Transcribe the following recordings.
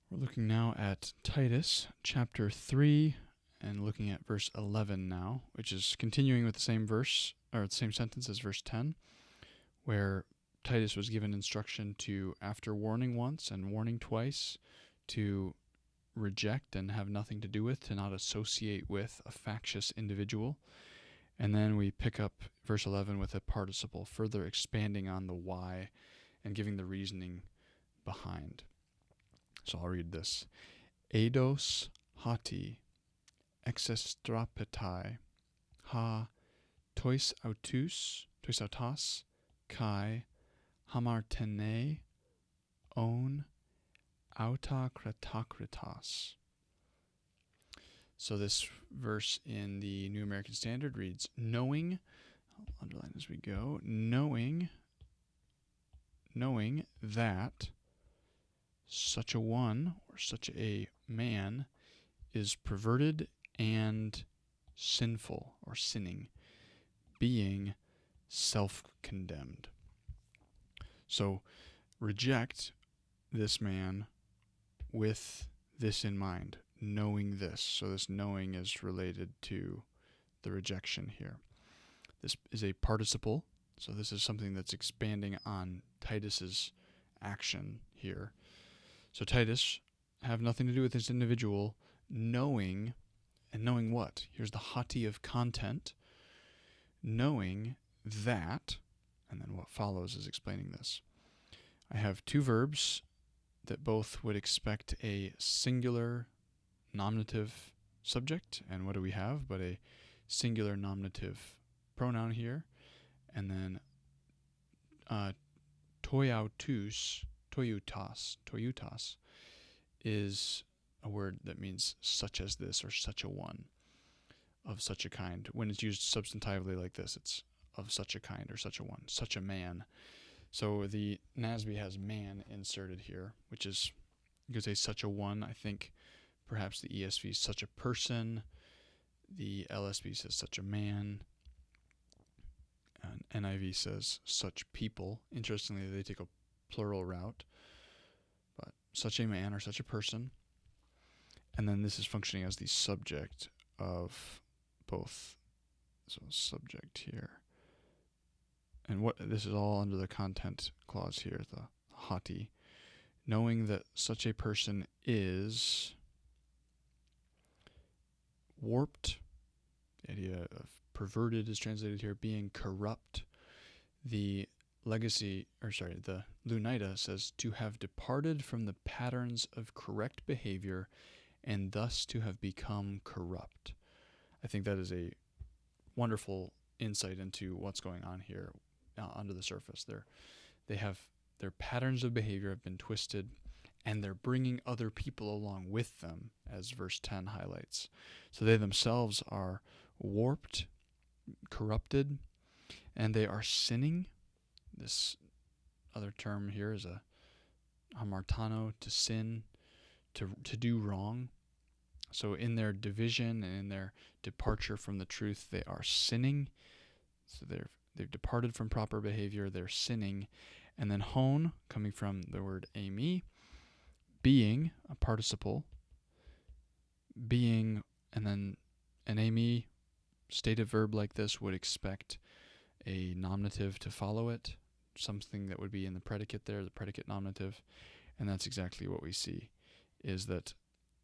We're looking now at Titus chapter 3 and looking at verse 11 now, which is continuing with the same verse, or the same sentence as verse 10, where Titus was given instruction to, after warning once and warning twice, to reject and have nothing to do with, to not associate with a factious individual. And then we pick up verse 11 with a participle, further expanding on the why and giving the reasoning behind. So I'll read this. Eidos hati exestrapetai ha tois autas kai hamartene on autokratakritas. So this verse in the New American Standard reads, knowing, I'll underline as we go, knowing that such a one or such a man is perverted and sinful or sinning, being self-condemned. So reject this man with this in mind, knowing this. So this knowing is related to the rejection here. This is a participle, so this is something that's expanding on Titus's action here. So Titus, have nothing to do with this individual, knowing, and knowing what? Here's the hati of content, knowing that, and then what follows is explaining this. I have two verbs that both would expect a singular nominative subject, and what do we have but a singular nominative pronoun here, and then toyutas is a word that means such as this or such a one, of such a kind. When it's used substantively like this, it's of such a kind or such a one, such a man. So the NASB has man inserted here, which is, you could say such a one. I think perhaps the ESV is such a person, the LSB says such a man, and NIV says such people. Interestingly, they take a plural route, but such a man or such a person. And then this is functioning as the subject of both. So subject here. And what this is all under the content clause here, the hati. Knowing that such a person is warped, the idea of perverted is translated here, being corrupt. The Lunita says to have departed from the patterns of correct behavior and thus to have become corrupt. I think that is a wonderful insight into what's going on here under the surface. Their patterns of behavior have been twisted, and they're bringing other people along with them, as verse 10 highlights. So they themselves are warped, corrupted, and they are sinning. This other term here is a hamartano, to sin, to do wrong. So in their division and in their departure from the truth, they are sinning. So they've departed from proper behavior, they're sinning. And then hon, coming from the word ami, being, a participle, being, and then an ami, stative verb like this would expect a nominative to follow it, something that would be in the predicate there, the predicate nominative. And that's exactly what we see, is that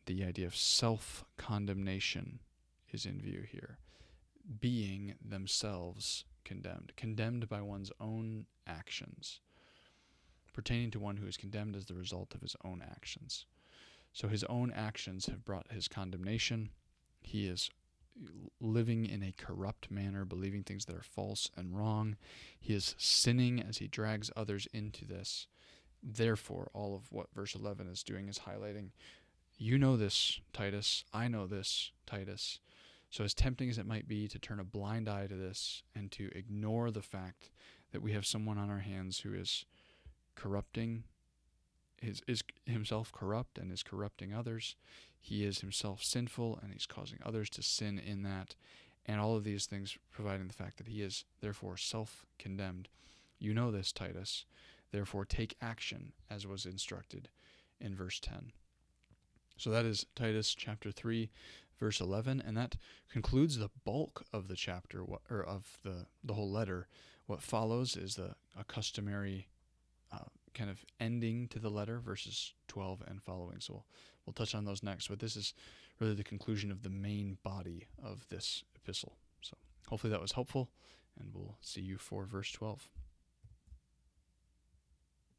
the idea of self-condemnation is in view here. Being themselves condemned by one's own actions, pertaining to one who is condemned as the result of his own actions. So his own actions have brought his condemnation. He is living in a corrupt manner, believing things that are false and wrong. He is sinning as he drags others into this. Therefore, all of what verse 11 is doing is highlighting, you know this, Titus. I know this, Titus. So as tempting as it might be to turn a blind eye to this and to ignore the fact that we have someone on our hands who is corrupting, is himself corrupt and is corrupting others, he is himself sinful and he's causing others to sin in that, and all of these things providing the fact that he is therefore self-condemned. You know this, Titus. Therefore take action as was instructed in verse 10. So that is Titus chapter 3, verse 11, and that concludes the bulk of the chapter, or of the whole letter. What follows is a customary kind of ending to the letter, verses 12 and following. So we'll touch on those next, but this is really the conclusion of the main body of this epistle. So hopefully that was helpful, and we'll see you for verse 12.